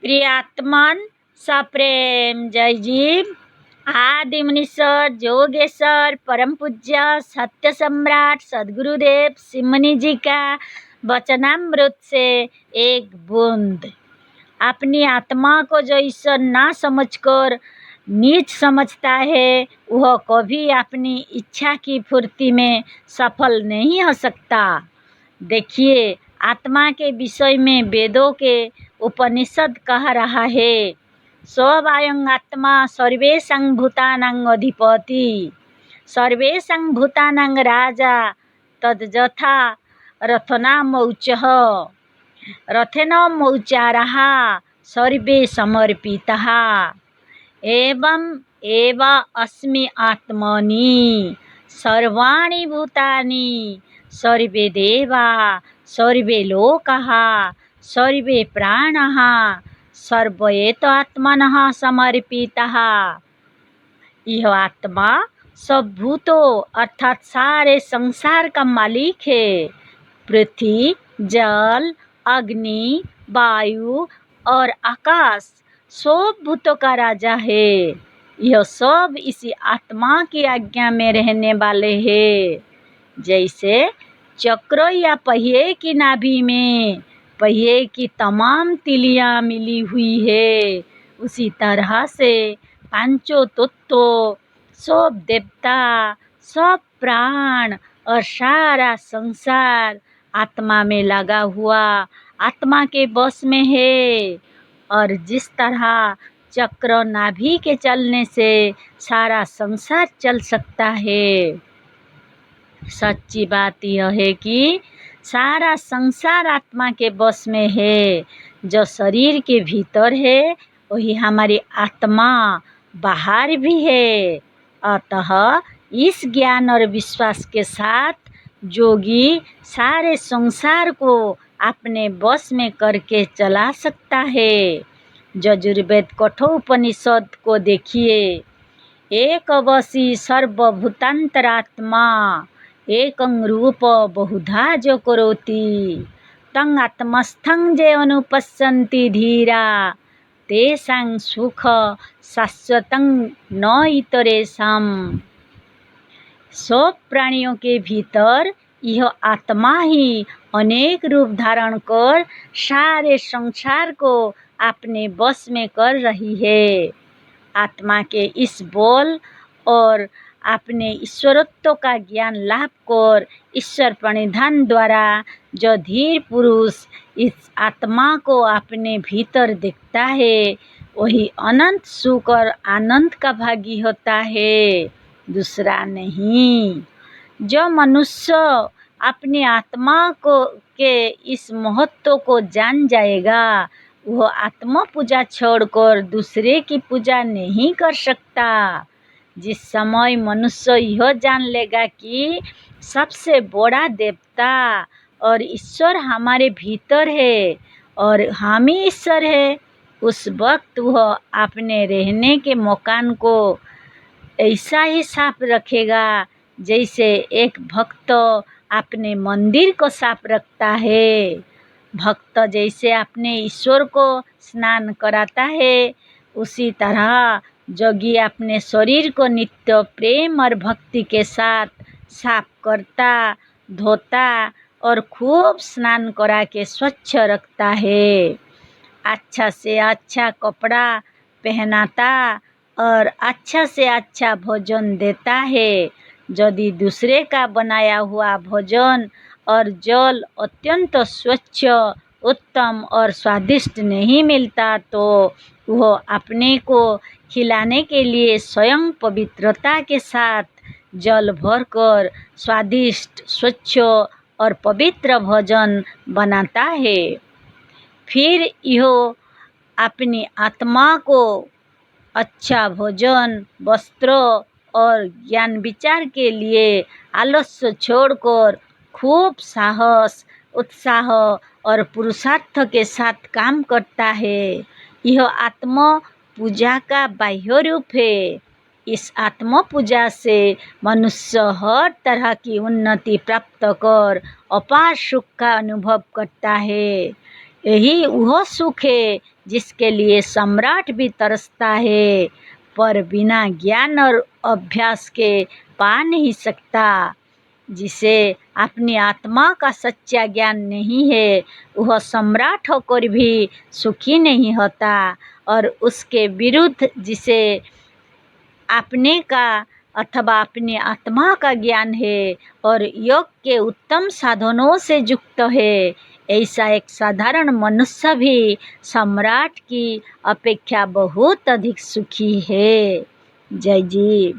प्रियात्मन सप्रेम जय जीव आदि मुनीश्वर जोगेश्वर परम पूज्य सत्य सम्राट सदगुरुदेव सिमनी जी का वचनामृत से एक बूंद। अपनी आत्मा को जो ईश्वर ना समझकर नीच समझता है वह कभी अपनी इच्छा की पूर्ति में सफल नहीं हो सकता। देखिए, आत्मा के विषय में वेदों के उपनिषद कह रहा है, स्वयं आत्मा सर्वेषां भूतानां अधिपति सर्वेषां भूतानां राजा तद्यथा रथनामौचः रथेन मौचारः सर्वे समर्पितः एवं एव अस्मि आत्मनि सर्वाणि भूतानि सर्वे देवा सर्वे लोकाः सर्वे प्राणाः सर्वएत आत्मनः समर्पितः। यह आत्मा सब भूतों अर्थात सारे संसार का मालिक है। पृथ्वी, जल, अग्नि, वायु और आकाश सब भूतों का राजा है। यह सब इसी आत्मा की आज्ञा में रहने वाले हैं। जैसे चक्र या पहिए की नाभि में पहिए की तमाम तिलियां मिली हुई है, उसी तरह से पांचों तत्व, सब देवता, सब प्राण और सारा संसार आत्मा में लगा हुआ आत्मा के बस में है। और जिस तरह चक्र नाभि के चलने से सारा संसार चल सकता है, सच्ची बात यह है कि सारा संसार आत्मा के बस में है। जो शरीर के भीतर है वही हमारी आत्मा बाहर भी है। अतः इस ज्ञान और विश्वास के साथ योगी सारे संसार को अपने बस में करके चला सकता है। यजुर्वेद कठोपनिषद को देखिए, एक वशी सर्वभूतांतरात्मा एकं रूप बहुधा जो करोति तं आत्मस्थं जे अनुपश्यन्ति धीरा तेषां सुख शाश्वतं न इतरेषां। सब प्राणियों के भीतर यह आत्मा ही अनेक रूप धारण कर सारे संसार को अपने बस में कर रही है। आत्मा के इस बोल और अपने ईश्वरत्व का ज्ञान लाभ कर ईश्वर प्रणिधान द्वारा जो धीर पुरुष इस आत्मा को अपने भीतर देखता है वही अनंत सुख और आनंद का भागी होता है, दूसरा नहीं। जो मनुष्य अपनी आत्मा को के इस महत्व को जान जाएगा वह आत्मा पूजा छोड़कर दूसरे की पूजा नहीं कर सकता। जिस समय मनुष्य यह जान लेगा कि सबसे बड़ा देवता और ईश्वर हमारे भीतर है और हम ही ईश्वर है, उस वक्त वह अपने रहने के मकान को ऐसा ही साफ रखेगा जैसे एक भक्त अपने मंदिर को साफ रखता है। भक्त जैसे अपने ईश्वर को स्नान कराता है, उसी तरह योगी अपने शरीर को नित्य प्रेम और भक्ति के साथ साफ करता, धोता और खूब स्नान करा के स्वच्छ रखता है। अच्छा से अच्छा कपड़ा पहनाता और अच्छा से अच्छा भोजन देता है। यदि दूसरे का बनाया हुआ भोजन और जल अत्यंत स्वच्छ, उत्तम और स्वादिष्ट नहीं मिलता तो वह अपने को खिलाने के लिए स्वयं पवित्रता के साथ जल भरकर स्वादिष्ट, स्वच्छ और पवित्र भोजन बनाता है। फिर यह अपनी आत्मा को अच्छा भोजन, वस्त्र और ज्ञान विचार के लिए आलस्य छोड़कर खूब साहस, उत्साह और पुरुषार्थ के साथ काम करता है। यह आत्म पूजा का बाह्य रूप है। इस आत्म पूजा से मनुष्य हर तरह की उन्नति प्राप्त कर अपार सुख का अनुभव करता है। यही वह सुख है जिसके लिए सम्राट भी तरसता है, पर बिना ज्ञान और अभ्यास के पा नहीं सकता। जिसे अपनी आत्मा का सच्चा ज्ञान नहीं है, वह सम्राट होकर भी सुखी नहीं होता, और उसके विरुद्ध जिसे अपने का अथवा अपनी आत्मा का ज्ञान है और योग के उत्तम साधनों से युक्त है, ऐसा एक साधारण मनुष्य भी सम्राट की अपेक्षा बहुत अधिक सुखी है। जय जी।